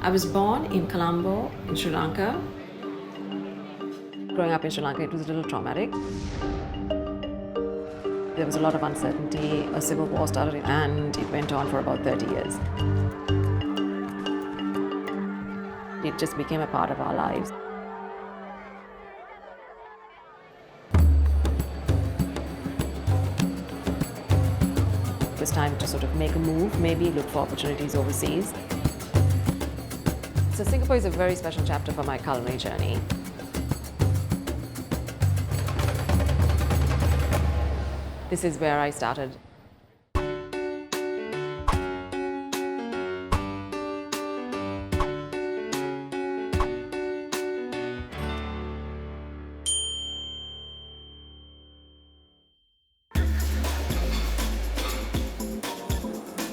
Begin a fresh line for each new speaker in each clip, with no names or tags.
I was born in Colombo, in Sri Lanka. Growing up in Sri Lanka, it was a little traumatic. There was a lot of uncertainty. A civil war started and it went on for about 30 years. It just became a part of our lives. It was time to sort of make a move, maybe look for opportunities overseas. So Singapore is a very special chapter for my culinary journey. This is where I started.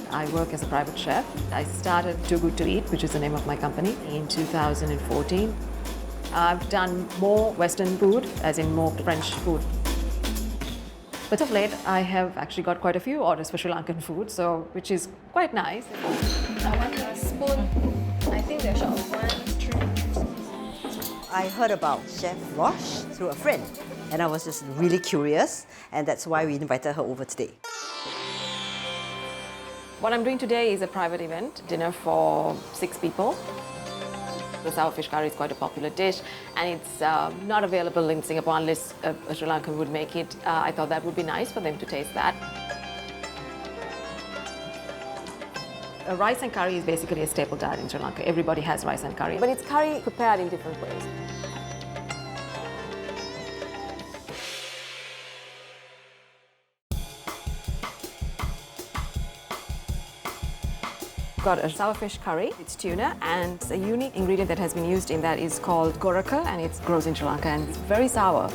I work as a private chef. I started Too Good to Eat, which is the name of my company, in 2014. I've done more Western food, as in more French food. But of late, I have actually got quite a few orders for Sri Lankan food, which is quite nice.
I want a spoon. I think they're short of 1, 3.
I heard about Chef Rosh through a friend, and I was just really curious, and that's why we invited her over today.
What I'm doing today is a private event, dinner for 6 people. The sour fish curry is quite a popular dish, and it's not available in Singapore unless a Sri Lankan would make it. I thought that would be nice for them to taste that. Rice and curry is basically a staple diet in Sri Lanka. Everybody has rice and curry, but it's curry prepared in different ways. Got a sour fish curry, it's tuna, and a unique ingredient that has been used in that is called goraka, and it grows in Sri Lanka and it's very sour.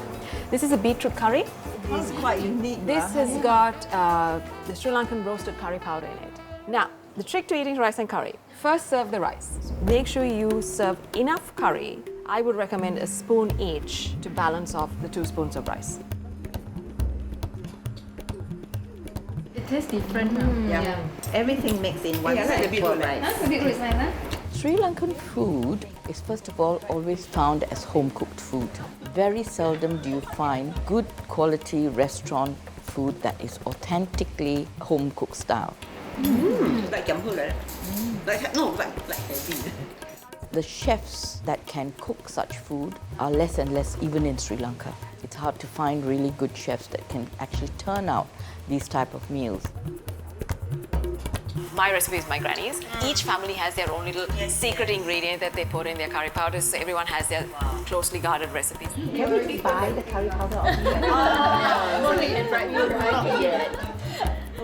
This is a beetroot curry.
It's quite unique.
This has got the Sri Lankan roasted curry powder in it. Now, the trick to eating rice and curry, first serve the rice. Make sure you serve enough curry. I would recommend a spoon each to balance off the 2 spoons of rice.
It tastes different now.
Yeah. Everything mixed in one set.
That's a bit rich, huh?
Sri Lankan food is first of all always found as home-cooked food. Very seldom do you find good quality restaurant food that is authentically home-cooked style.
Like heavy.
The chefs that can cook such food are less and less even in Sri Lanka. It's hard to find really good chefs that can actually turn out these type of meals.
My recipe is my granny's. Each family has their own little secret ingredient that they put in their curry powders, so everyone has their closely guarded recipes.
Can we buy the curry powder off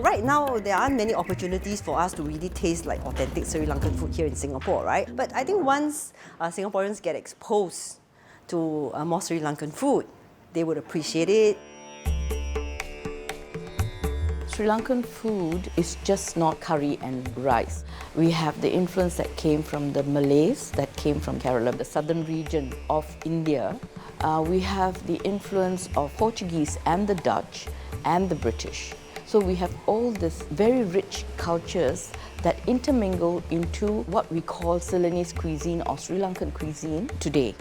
Right now, there aren't many opportunities for us to really taste like authentic Sri Lankan food here in Singapore, right? But I think once Singaporeans get exposed to more Sri Lankan food, they would appreciate it.
Sri Lankan food is just not curry and rice. We have the influence that came from the Malays, that came from Kerala, the southern region of India. We have the influence of Portuguese and the Dutch and the British. So we have all these very rich cultures that intermingle into what we call Ceylonese cuisine or Sri Lankan cuisine today.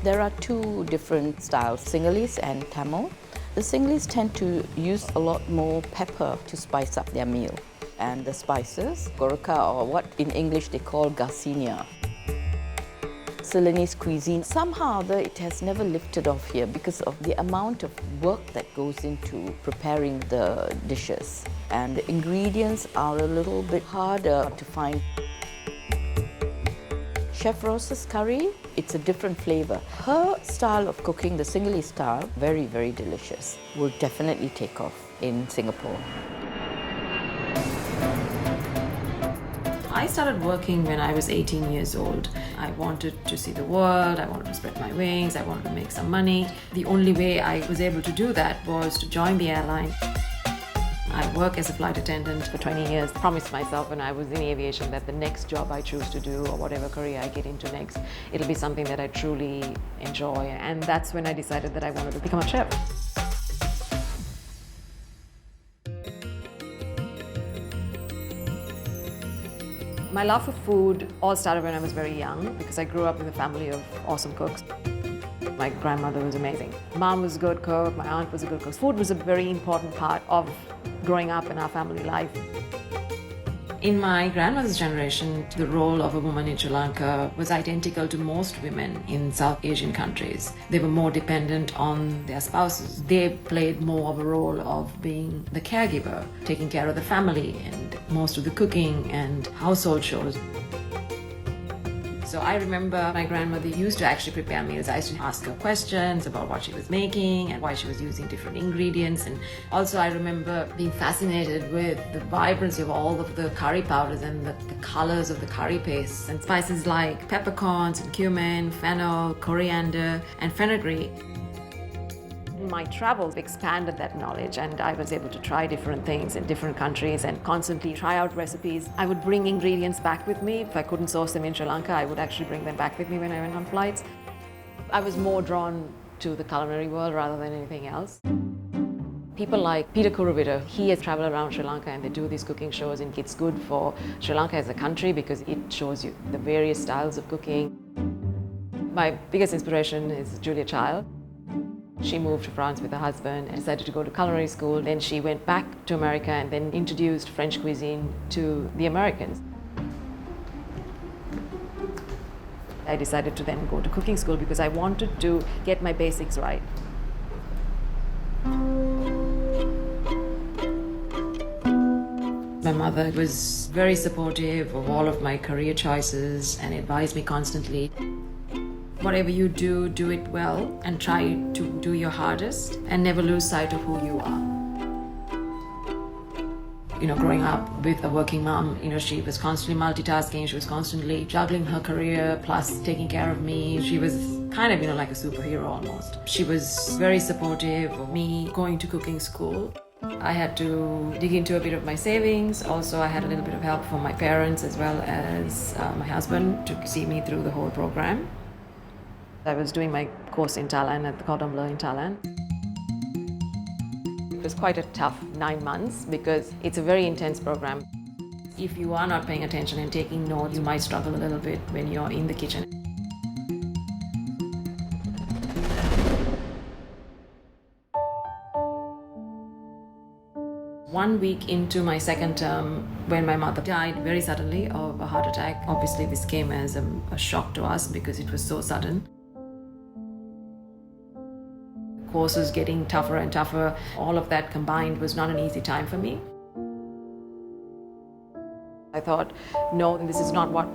There are 2 different styles, Sinhalese and Tamil. The Sinhalese tend to use a lot more pepper to spice up their meal. And the spices, goraka, or what in English they call garcinia. Ceylonese cuisine, somehow it has never lifted off here because of the amount of work that goes into preparing the dishes. And the ingredients are a little bit harder to find. Chef Rose's curry, it's a different flavor. Her style of cooking, the Sinhalese style, very, very delicious. Will definitely take off in Singapore.
I started working when I was 18 years old. I wanted to see the world, I wanted to spread my wings, I wanted to make some money. The only way I was able to do that was to join the airline. I work as a flight attendant for 20 years. Promised myself when I was in aviation that the next job I choose to do or whatever career I get into next, it'll be something that I truly enjoy. And that's when I decided that I wanted to become a chef. My love for food all started when I was very young because I grew up with a family of awesome cooks. My grandmother was amazing. Mom was a good cook, my aunt was a good cook. Food was a very important part of growing up in our family life. In my grandmother's generation, the role of a woman in Sri Lanka was identical to most women in South Asian countries. They were more dependent on their spouses. They played more of a role of being the caregiver, taking care of the family and most of the cooking and household chores. So I remember my grandmother used to actually prepare meals. I used to ask her questions about what she was making and why she was using different ingredients. And also I remember being fascinated with the vibrancy of all of the curry powders and the colors of the curry pastes and spices like peppercorns and cumin, fennel, coriander and fenugreek. My travels expanded that knowledge and I was able to try different things in different countries and constantly try out recipes. I would bring ingredients back with me. If I couldn't source them in Sri Lanka, I would actually bring them back with me when I went on flights. I was more drawn to the culinary world rather than anything else. People like Peter Kuruvita, he has traveled around Sri Lanka and they do these cooking shows and it's good for Sri Lanka as a country because it shows you the various styles of cooking. My biggest inspiration is Julia Child. She moved to France with her husband and decided to go to culinary school. Then she went back to America and then introduced French cuisine to the Americans. I decided to then go to cooking school because I wanted to get my basics right. My mother was very supportive of all of my career choices and advised me constantly. Whatever you do, do it well and try to do your hardest and never lose sight of who you are. You know, growing up with a working mom, you know, she was constantly multitasking, she was constantly juggling her career plus taking care of me. She was kind of, you know, like a superhero almost. She was very supportive of me going to cooking school. I had to dig into a bit of my savings. Also, I had a little bit of help from my parents as well as my husband to see me through the whole program. I was doing my course in Thailand at the Cordon Bleu in Thailand. It was quite a tough 9 months because it's a very intense program. If you are not paying attention and taking notes, you might struggle a little bit when you're in the kitchen. One week into my second term, when my mother died very suddenly of a heart attack, obviously this came as a shock to us because it was so sudden. Course was getting tougher and tougher. All of that combined was not an easy time for me. I thought, no, this is not what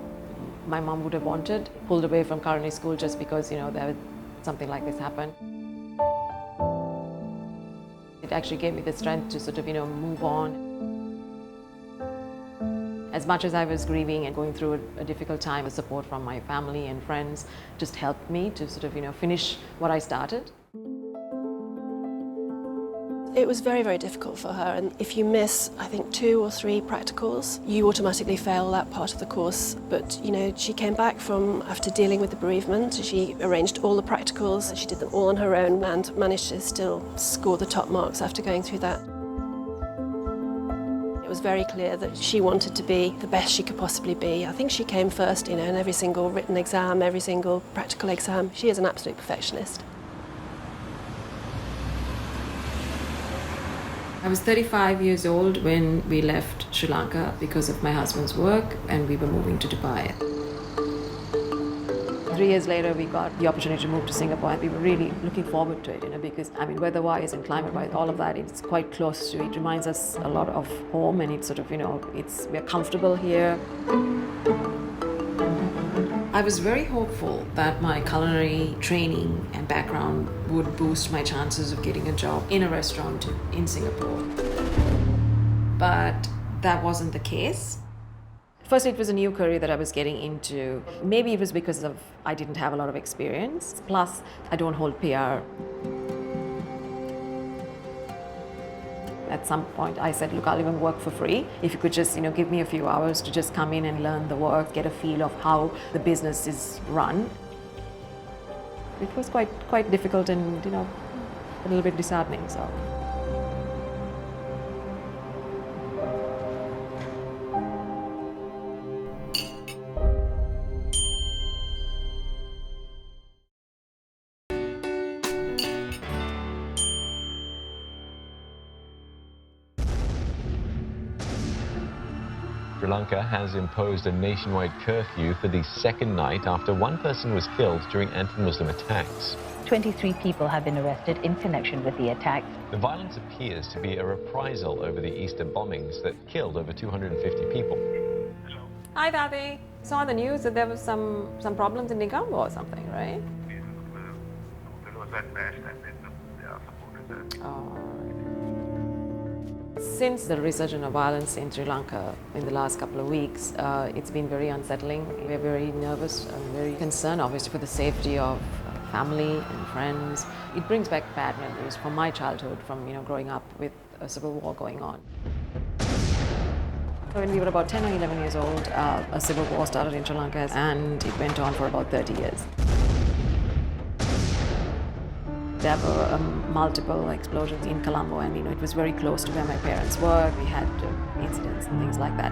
my mom would have wanted. Pulled away from culinary school just because, you know, there was something like this happened. It actually gave me the strength to sort of, you know, move on. As much as I was grieving and going through a difficult time, the support from my family and friends just helped me to sort of, you know, finish what I started.
It was very, very difficult for her, and if you miss, I think, 2 or 3 practicals, you automatically fail that part of the course. But, you know, she came back from after dealing with the bereavement, she arranged all the practicals, she did them all on her own and managed to still score the top marks after going through that. It was very clear that she wanted to be the best she could possibly be. I think she came first, you know, in every single written exam, every single practical exam. She is an absolute perfectionist.
I was 35 years old when we left Sri Lanka because of my husband's work and we were moving to Dubai. 3 years later, we got the opportunity to move to Singapore and we were really looking forward to it, you know, because, I mean, weather-wise and climate-wise, all of that, it's quite close to it. It reminds us a lot of home and it's sort of, you know, we're comfortable here. I was very hopeful that my culinary training and background would boost my chances of getting a job in a restaurant in Singapore. But that wasn't the case. First, it was a new career that I was getting into. Maybe it was because I didn't have a lot of experience. Plus, I don't hold PR. At some point, I said, look, I'll even work for free. If you could just, you know, give me a few hours to just come in and learn the work, get a feel of how the business is run. It was quite difficult and, you know, a little bit disheartening, so.
Sri Lanka has imposed a nationwide curfew for the second night after one person was killed during anti-Muslim attacks.
23 people have been arrested in connection with the attacks.
The violence appears to be a reprisal over the Easter bombings that killed over 250 people.
Hi, Daddy. Saw on the news that there was some problems in Negombo or something, right? Since the resurgence of violence in Sri Lanka in the last couple of weeks, it's been very unsettling. We're very nervous and very concerned, obviously, for the safety of family and friends. It brings back bad memories from my childhood, from growing up with a civil war going on. When we were about 10 or 11 years old, a civil war started in Sri Lanka, and it went on for about 30 years. There were multiple explosions in Colombo, and it was very close to where my parents were. We had incidents and things like that.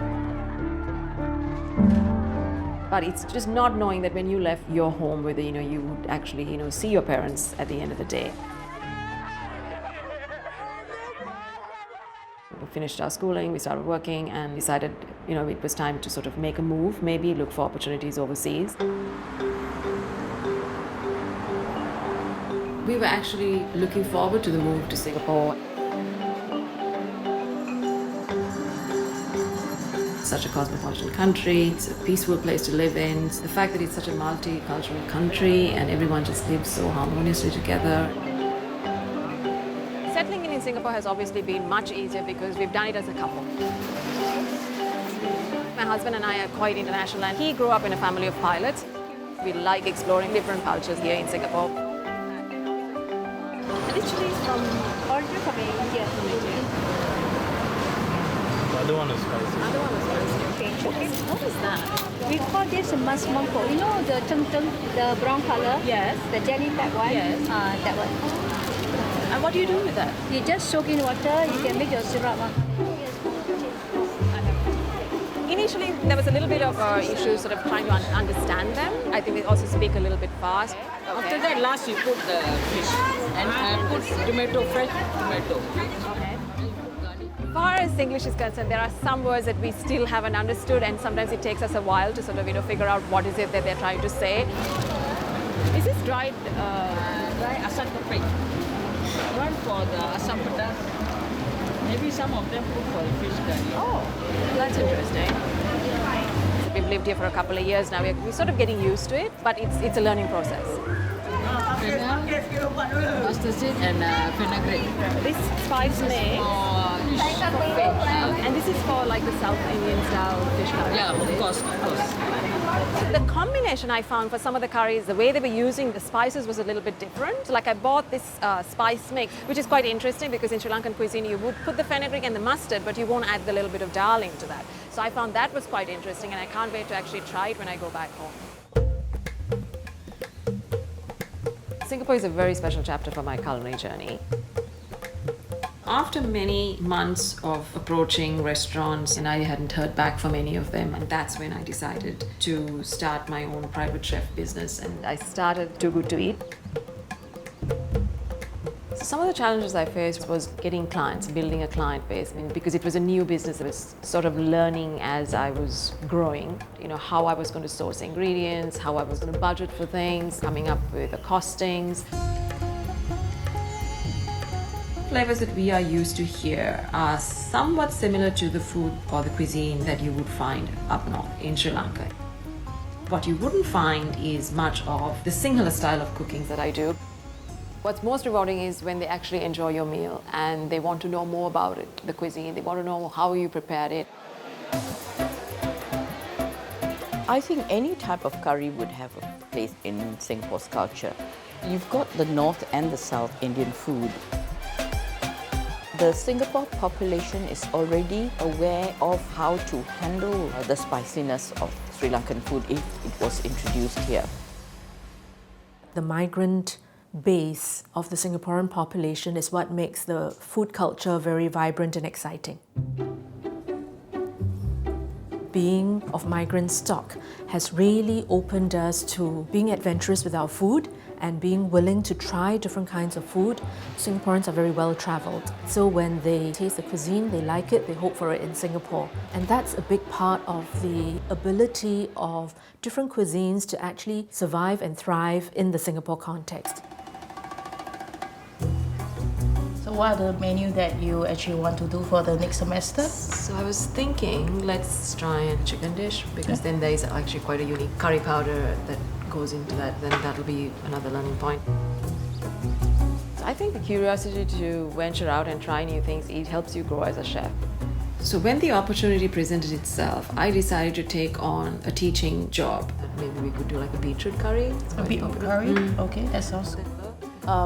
But it's just not knowing that when you left your home, whether you would actually see your parents at the end of the day. We finished our schooling, we started working, and decided it was time to sort of make a move, maybe look for opportunities overseas. We were actually looking forward to the move to Singapore. Such a cosmopolitan country, it's a peaceful place to live in. The fact that it's such a multicultural country and everyone just lives so harmoniously together. Settling in Singapore has obviously been much easier because we've done it as a couple. My husband and I are quite international, and he grew up in a family of pilots. We like exploring different cultures here in Singapore.
Originally from India. From India.
The other one is spicy.
Other one is spicy. Okay. What is that? We call this a mas mangkok. You know the cheng, the brown color? Yes. The jelly type one? Yes. That one.
And what do you do with that?
You just soak in water, you can make your syrup.
Initially, there was a little bit of issues sort of trying to understand them. I think they also speak a little bit fast.
After that, last you put the fish and put tomato, fresh tomato.
Okay. As far as English is concerned, there are some words that we still haven't understood, and sometimes it takes us a while to sort of figure out what is it that they're trying to say. Is this dried
asam petai? One for the asam pedas. Maybe some of them put for the fish curry.
Oh, that's interesting. We've lived here for a couple of years now. We're sort of getting used to it, but it's a learning process.
Fennel, mustard seed, and fenugreek.
This spice mix. And this is for like the South Indian style fish curry.
Yeah, of course.
The combination I found for some of the curries, the way they were using the spices was a little bit different. Like I bought this spice mix, which is quite interesting because in Sri Lankan cuisine you would put the fenugreek and the mustard, but you won't add the little bit of dal into that. So I found that was quite interesting, and I can't wait to actually try it when I go back home. Singapore is a very special chapter for my culinary journey. After many months of approaching restaurants, and I hadn't heard back from any of them, and that's when I decided to start my own private chef business, and I started Too Good to Eat. So some of the challenges I faced was getting clients, building a client base. Because it was a new business, I was sort of learning as I was growing, how I was going to source ingredients, how I was going to budget for things, coming up with the costings. Flavors that we are used to here are somewhat similar to the food or the cuisine that you would find up north in Sri Lanka. What you wouldn't find is much of the Sinhala style of cooking that I do. What's most rewarding is when they actually enjoy your meal and they want to know more about it, the cuisine, they want to know how you prepared it.
I think any type of curry would have a place in Singapore's culture. You've got the North and the South Indian food. The Singapore population is already aware of how to handle the spiciness of Sri Lankan food if it was introduced here.
The migrant base of the Singaporean population is what makes the food culture very vibrant and exciting. being of migrant stock has really opened us to being adventurous with our food and being willing to try different kinds of food. Singaporeans are very well travelled. So when they taste the cuisine, they like it, they hope for it in Singapore. And that's a big part of the ability of different cuisines to actually survive and thrive in the Singapore context.
So what are the menu that you actually want to do for the next semester?
So I was thinking, let's try a chicken dish, because then there is actually quite a unique curry powder that goes into that. Then that'll be another learning point. I think the curiosity to venture out and try new things, it helps you grow as a chef. So when the opportunity presented itself, I decided to take on a teaching job. Maybe we could do like a beetroot curry.
A beetroot curry? Okay, that sounds good.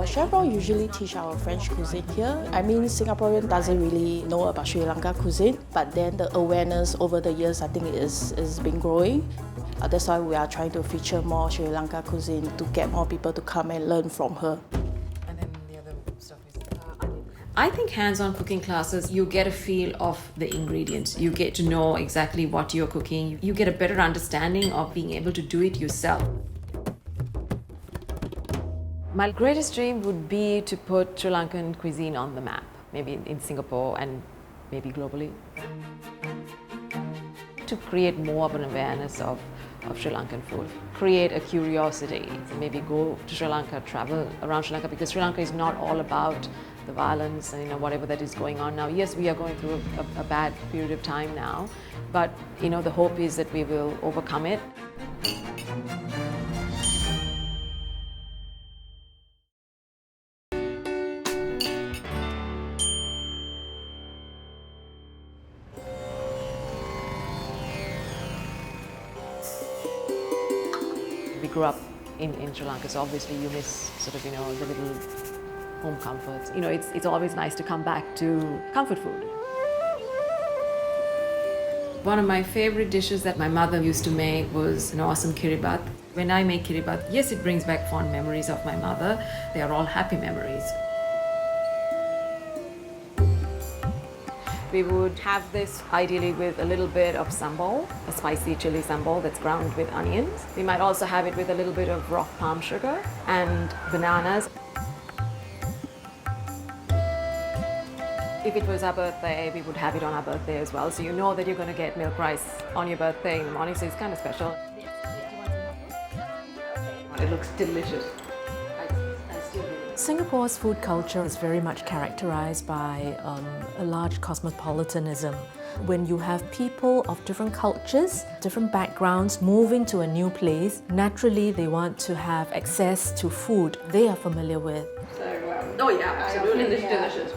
Chef Ron usually teach our French cuisine here. I mean, Singaporean doesn't really know about Sri Lanka cuisine, but then the awareness over the years, I think, is been growing. That's why we are trying to feature more Sri Lanka cuisine to get more people to come and learn from her.
And then the other stuff is I think hands-on cooking classes, you get a feel of the ingredients. You get to know exactly what you're cooking. You get a better understanding of being able to do it yourself. My greatest dream would be to put Sri Lankan cuisine on the map, maybe in Singapore and maybe globally. To create more of an awareness of Sri Lankan food, create a curiosity, maybe go to Sri Lanka, travel around Sri Lanka, because Sri Lanka is not all about the violence and whatever that is going on now. Yes, we are going through a bad period of time now, but the hope is that we will overcome it. We grew up in Sri Lanka, so obviously you miss sort of, the little home comforts. It's always nice to come back to comfort food. One of my favorite dishes that my mother used to make was an awesome kiribat. When I make kiribat, yes, it brings back fond memories of my mother. They are all happy memories. We would have this ideally with a little bit of sambal, a spicy chili sambal that's ground with onions. We might also have it with a little bit of rock palm sugar and bananas. If it was our birthday, we would have it on our birthday as well. So you know that you're going to get milk rice on your birthday in the morning, so it's kind of special. It looks delicious.
Singapore's food culture is very much characterized by a large cosmopolitanism. When you have people of different cultures, different backgrounds moving to a new place, naturally they want to have access to food they are familiar with.
Oh yeah, absolutely. It's delicious.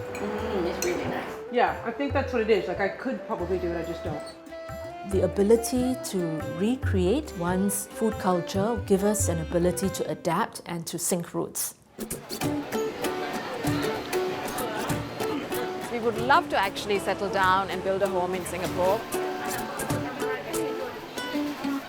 It's really nice.
Yeah, I think that's what it is. Like, I could probably do it, I just don't.
The ability to recreate one's food culture gives us an ability to adapt and to sink roots.
We would love to actually settle down and build a home in Singapore.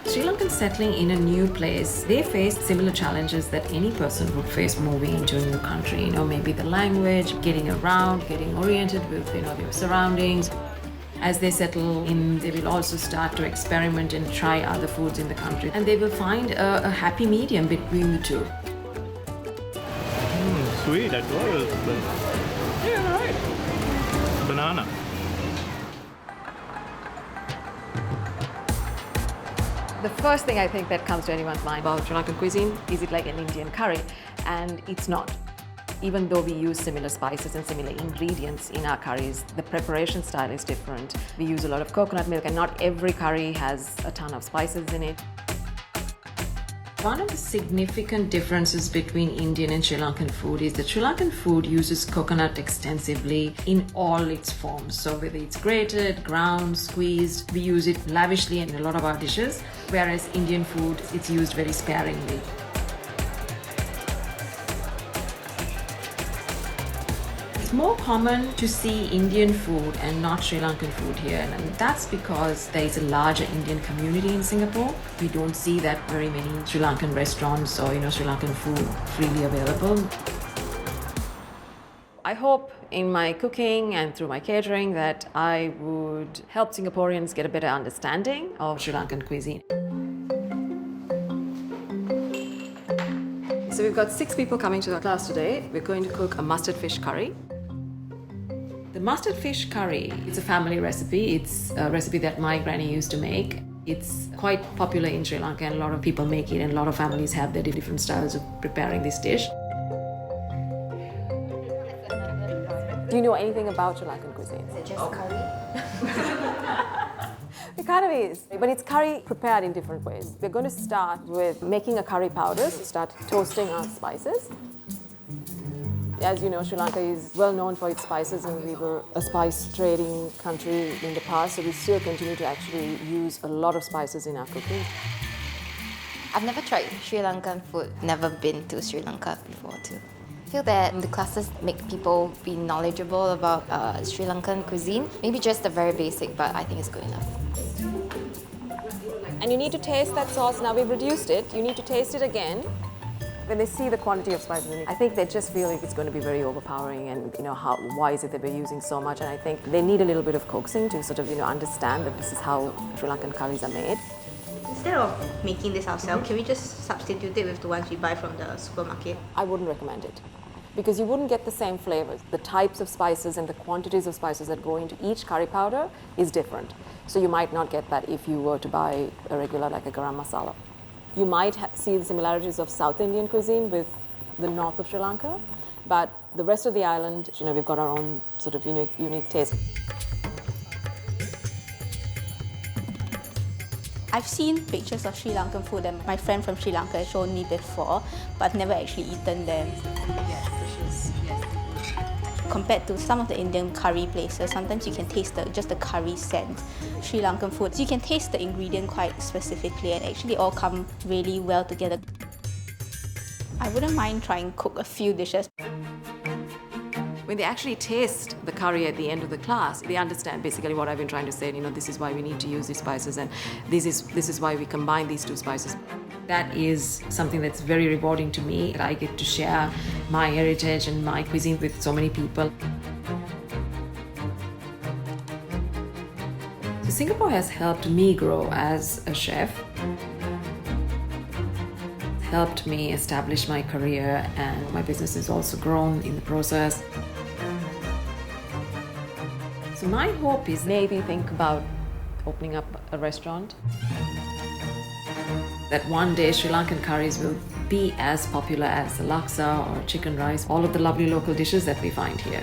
Sri Lankans settling in a new place, they face similar challenges that any person would face moving into a new country. Maybe the language, getting around, getting oriented with their surroundings. As they settle in, they will also start to experiment and try other foods in the country, and they will find a happy medium between the two.
Sweet, I thought it was yeah, right. Banana.
The first thing I think that comes to anyone's mind about Sri Lankan cuisine is it like an Indian curry, and it's not. Even though we use similar spices and similar ingredients in our curries, the preparation style is different. We use a lot of coconut milk, and not every curry has a ton of spices in it. One of the significant differences between Indian and Sri Lankan food is that Sri Lankan food uses coconut extensively in all its forms. So whether it's grated, ground, squeezed, we use it lavishly in a lot of our dishes, whereas Indian food, it's used very sparingly. It's more common to see Indian food and not Sri Lankan food here, and that's because there is a larger Indian community in Singapore. We don't see that very many Sri Lankan restaurants or Sri Lankan food freely available. I hope in my cooking and through my catering that I would help Singaporeans get a better understanding of Sri Lankan cuisine. So we've got 6 people coming to the class today. We're going to cook a mustard fish curry. The mustard fish curry, it's a family recipe. It's a recipe that my granny used to make. It's quite popular in Sri Lanka and a lot of people make it and a lot of families have their different styles of preparing this dish. Do you know anything about Sri Lankan cuisine?
Is it just curry?
It kind of is, but it's curry prepared in different ways. We're going to start with making a curry powder, so start toasting our spices. As you know, Sri Lanka is well known for its spices and we were a spice trading country in the past, so we still continue to actually use a lot of spices in our cooking.
I've never tried Sri Lankan food, never been to Sri Lanka before too. I feel that the classes make people be knowledgeable about Sri Lankan cuisine. Maybe just the very basic, but I think it's good enough.
And you need to taste that sauce. Now we've reduced it, you need to taste it again. When they see the quantity of spices in it, I think they just feel like it's going to be very overpowering and why is it that we're using so much, and I think they need a little bit of coaxing to sort of understand that this is how Sri Lankan curries are made.
Instead of making this ourselves, can we just substitute it with the ones we buy from the supermarket?
I wouldn't recommend it because you wouldn't get the same flavors. The types of spices and the quantities of spices that go into each curry powder is different. So you might not get that if you were to buy a regular like a garam masala. You might see the similarities of South Indian cuisine with the north of Sri Lanka, but the rest of the island, we've got our own sort of unique taste.
I've seen pictures of Sri Lankan food and my friend from Sri Lanka has shown me before, but I've never actually eaten them.
Yes, fishes, yes.
Compared to some of the Indian curry places, sometimes you can taste just the curry scent. Sri Lankan food, you can taste the ingredient quite specifically and actually all come really well together. I wouldn't mind trying to cook a few dishes.
When they actually taste the curry at the end of the class, they understand basically what I've been trying to say. This is why we need to use these spices and this is why we combine these 2 spices. That is something that's very rewarding to me, that I get to share my heritage and my cuisine with so many people. So Singapore has helped me grow as a chef, helped me establish my career, and my business has also grown in the process. So my hope is maybe think about opening up a restaurant. That one day Sri Lankan curries will be as popular as the laksa or chicken rice, all of the lovely local dishes that we find here.